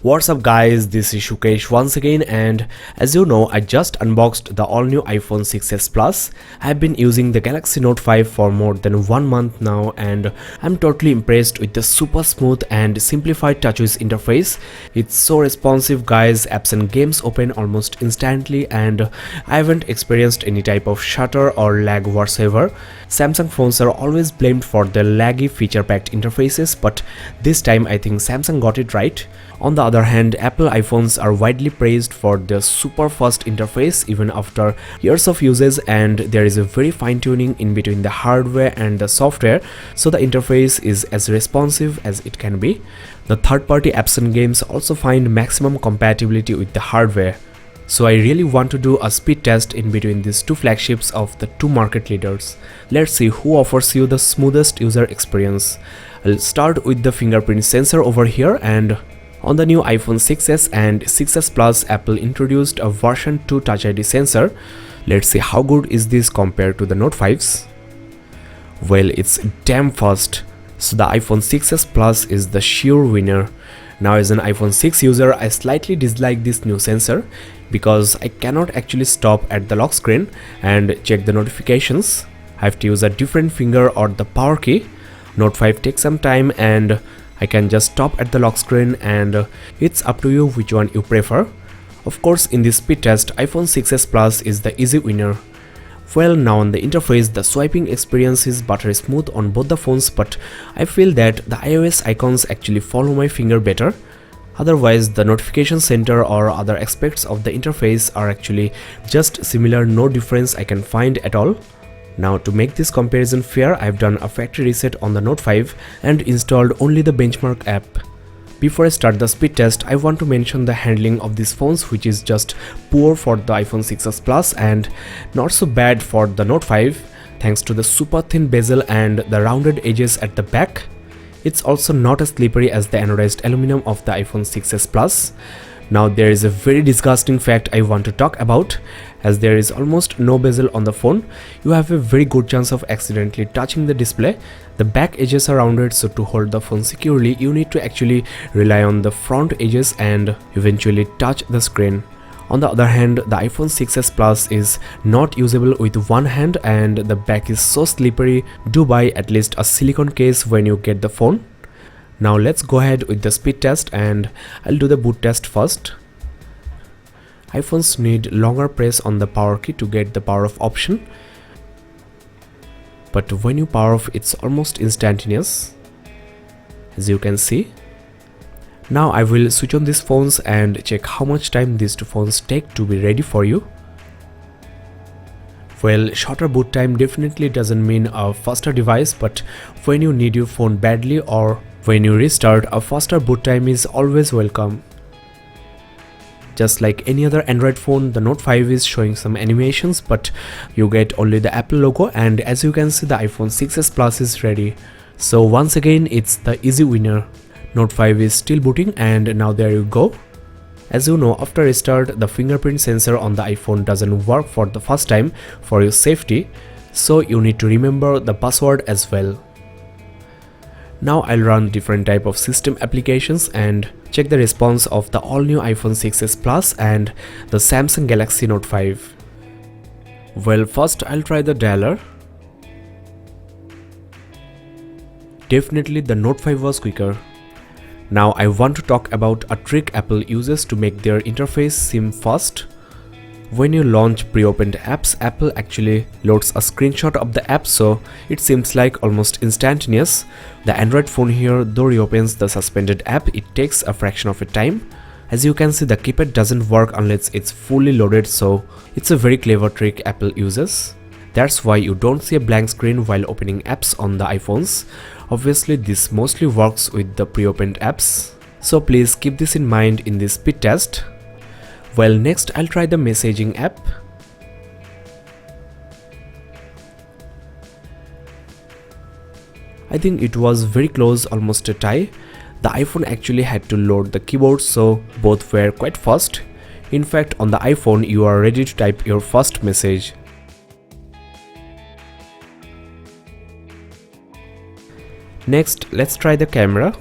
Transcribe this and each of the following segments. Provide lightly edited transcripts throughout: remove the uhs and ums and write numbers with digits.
What's up guys, this is Shukesh once again, and as you know, I just unboxed the all new iPhone 6s Plus. I've been using the Galaxy Note 5 for more than 1 month now, and I'm totally impressed with the super smooth and simplified TouchWiz interface. It's so responsive guys, apps and games open almost instantly, and I haven't experienced any type of stutter or lag whatsoever. Samsung phones are always blamed for their laggy feature-packed interfaces, but this time I think Samsung got it right. On the other hand, Apple iPhones are widely praised for their super fast interface even after years of usage, and there is a very fine tuning in between the hardware and the software, so the interface is as responsive as it can be. The third-party apps and games also find maximum compatibility with the hardware. So I really want to do a speed test in between these two flagships of the two market leaders. Let's see who offers you the smoothest user experience. I'll start with the fingerprint sensor over here, and on the new iPhone 6s and 6s Plus, Apple introduced a version 2 Touch ID sensor. Let's see how good is this compared to the Note 5s. Well, it's damn fast. So the iPhone 6s Plus is the sure winner. Now as an iPhone 6 user, I slightly dislike this new sensor because I cannot actually stop at the lock screen and check the notifications. I have to use a different finger or the power key. Note 5 takes some time, and I can just stop at the lock screen, and it's up to you which one you prefer. Of course, in this speed test, iPhone 6s Plus is the easy winner. Well, now on the interface, the swiping experience is buttery smooth on both the phones, but I feel that the iOS icons actually follow my finger better. Otherwise, the notification center or other aspects of the interface are actually just similar, no difference I can find at all. Now to make this comparison fair, I've done a factory reset on the Note 5 and installed only the benchmark app. Before I start the speed test, I want to mention the handling of these phones, which is just poor for the iPhone 6s Plus and not so bad for the Note 5. Thanks to the super thin bezel and the rounded edges at the back, it's also not as slippery as the anodized aluminum of the iPhone 6s Plus. Now there is a very disgusting fact I want to talk about. As there is almost no bezel on the phone, you have a very good chance of accidentally touching the display. The back edges are rounded, so to hold the phone securely, you need to actually rely on the front edges and eventually touch the screen. On the other hand, the iPhone 6s Plus is not usable with one hand, and the back is so slippery. Do buy at least a silicone case when you get the phone. Now let's go ahead with the speed test, and I'll do the boot test first. iPhones need longer press on the power key to get the power off option, but when you power off, it's almost instantaneous, as you can see. Now I will switch on these phones and check how much time these two phones take to be ready for you. Well, shorter boot time definitely doesn't mean a faster device, but when you need your phone badly or when you restart, a faster boot time is always welcome. Just like any other Android phone, the Note 5 is showing some animations, but you get only the Apple logo, and as you can see, the iPhone 6s Plus is ready. So once again, it's the easy winner. Note 5 is still booting, and now there you go. As you know, after restart, the fingerprint sensor on the iPhone doesn't work for the first time for your safety, so you need to remember the password as well. Now I'll run different type of system applications and check the response of the all new iPhone 6s Plus and the Samsung Galaxy Note 5. Well, first I'll try the dialer. Definitely the Note 5 was quicker. Now I want to talk about a trick Apple uses to make their interface seem fast. When you launch pre-opened apps, Apple actually loads a screenshot of the app, so it seems like almost instantaneous. The Android phone here, though reopens the suspended app, it takes a fraction of a time. As you can see, the keypad doesn't work unless it's fully loaded, so it's a very clever trick Apple uses. That's why you don't see a blank screen while opening apps on the iPhones. Obviously, this mostly works with the pre-opened apps, so please keep this in mind in this speed test. Well, next I'll try the messaging app. I think it was very close, almost a tie. The iPhone actually had to load the keyboard, so both were quite fast. In fact, on the iPhone, you are ready to type your first message. Next, let's try the camera.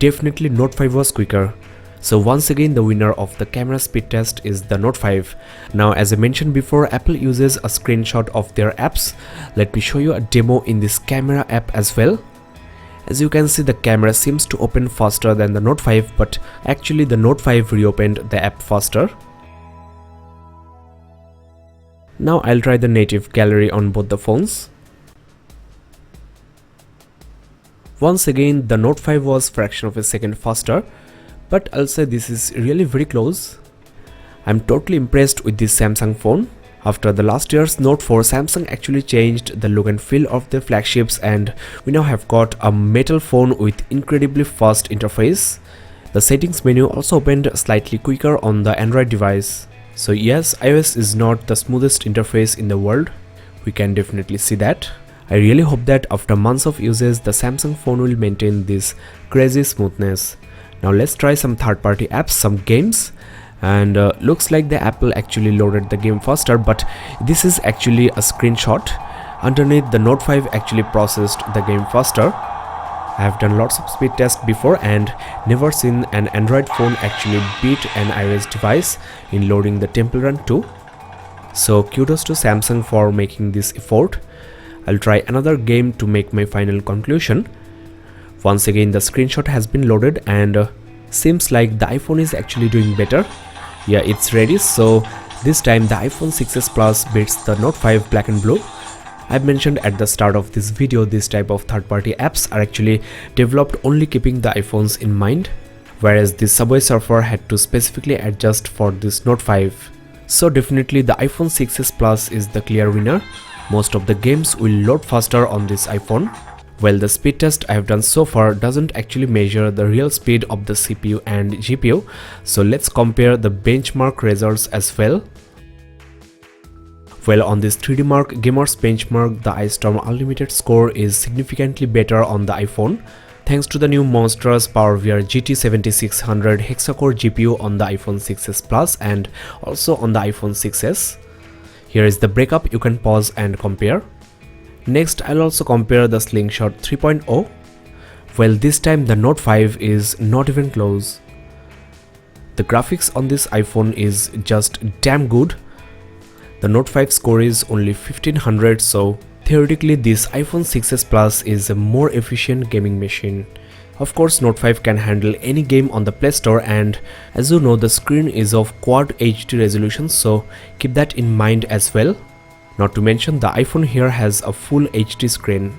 definitely Note 5 was quicker. So once again the winner of the camera speed test is the Note 5. Now as I mentioned before, Apple uses a screenshot of their apps. Let me show you a demo in this camera app as well. As you can see, the camera seems to open faster than the Note 5, but actually the Note 5 reopened the app faster. Now I'll try the native gallery on both the phones. Once again the Note 5 was fraction of a second faster, but I'll say this is really very close. I'm totally impressed with this Samsung phone. After the last year's Note 4, Samsung actually changed the look and feel of their flagships, and we now have got a metal phone with incredibly fast interface. The settings menu also opened slightly quicker on the Android device. So yes, iOS is not the smoothest interface in the world. We can definitely see that. I really hope that after months of usage, the Samsung phone will maintain this crazy smoothness. Now let's try some third-party apps, some games, and looks like the Apple actually loaded the game faster, but this is actually a screenshot. Underneath, the Note 5 actually processed the game faster. I have done lots of speed tests before and never seen an Android phone actually beat an iOS device in loading the Temple Run 2. So kudos to Samsung for making this effort. I'll try another game to make my final conclusion. Once again the screenshot has been loaded, and seems like the iPhone is actually doing better. Yeah, it's ready. So this time the iPhone 6s Plus beats the Note 5 black and blue. I've mentioned at the start of this video, this type of third-party apps are actually developed only keeping the iPhones in mind, whereas the Subway Surfer had to specifically adjust for this Note 5. So definitely the iPhone 6s Plus is the clear winner. Most of the games will load faster on this iPhone. Well, the speed test I have done so far doesn't actually measure the real speed of the CPU and GPU, so let's compare the benchmark results as well. Well, on this 3D Mark Gamers benchmark, the iStorm Unlimited score is significantly better on the iPhone, thanks to the new monstrous PowerVR GT7600 hexa-core GPU on the iPhone 6s Plus and also on the iPhone 6s. Here is the breakup, you can pause and compare. Next, I'll also compare the Slingshot 3.0. Well, this time the Note 5 is not even close. The graphics on this iPhone is just damn good. The Note 5 score is only 1500, so theoretically this iPhone 6s Plus is a more efficient gaming machine. Of course, Note 5 can handle any game on the Play Store, and as you know, the screen is of Quad HD resolution, so keep that in mind as well. Not to mention the iPhone here has a full HD screen.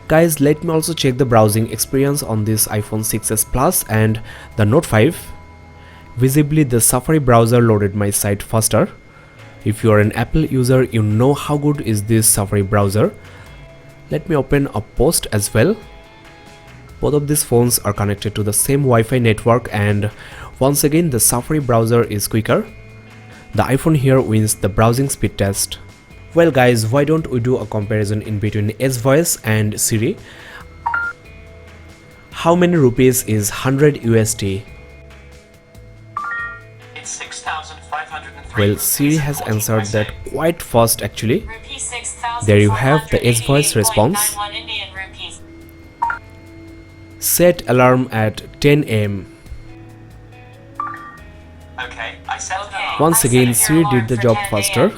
Guys, let me also check the browsing experience on this iPhone 6s Plus and the Note 5. Visibly the Safari browser loaded my site faster. If you are an Apple user, you know how good is this Safari browser. Let me open a post as well. Both of these phones are connected to the same Wi-Fi network, and once again the Safari browser is quicker. The iPhone here wins the browsing speed test. Well guys, why don't we do a comparison in between S-Voice and Siri? How many rupees is 100 USD? It's 6,503. Well, Siri has answered that quite fast actually. There you have the S-Voice response. Set alarm at 10 AM. Okay, I set the alarm. Once again, Siri did the job faster.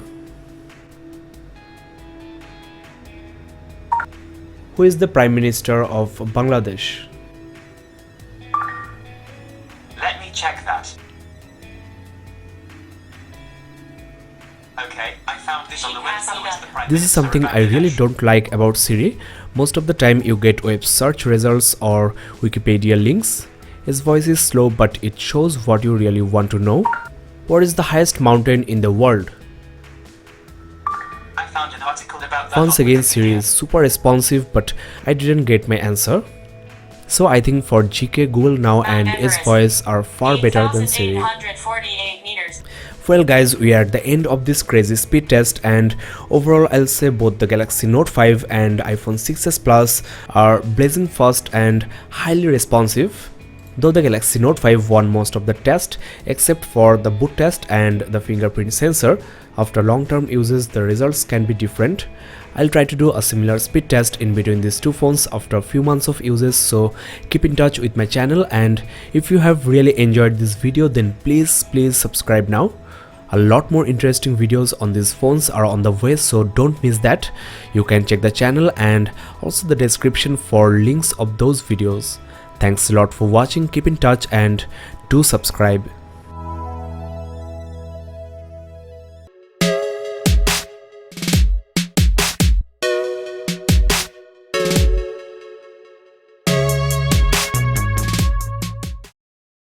Who is the Prime Minister of Bangladesh? Let me check that. Okay, I found this on the website. This is something I really don't like about Siri. Most of the time you get web search results or Wikipedia links. His voice is slow, but it shows what you really want to know. What is the highest mountain in the world? I found an article about that. Once again, Siri is super responsive, but I didn't get my answer. So I think for GK, Google Now and S-Voice are far better than Siri. Well guys, we are at the end of this crazy speed test, and overall I'll say both the Galaxy Note 5 and iPhone 6s Plus are blazing fast and highly responsive. Though the Galaxy Note 5 won most of the test except for the boot test and the fingerprint sensor, after long-term uses the results can be different. I'll try to do a similar speed test in between these two phones after a few months of uses, so keep in touch with my channel, and if you have really enjoyed this video then please subscribe now. A lot more interesting videos on these phones are on the way, so don't miss that. You can check the channel and also the description for links of those videos. Thanks a lot for watching, keep in touch and do subscribe.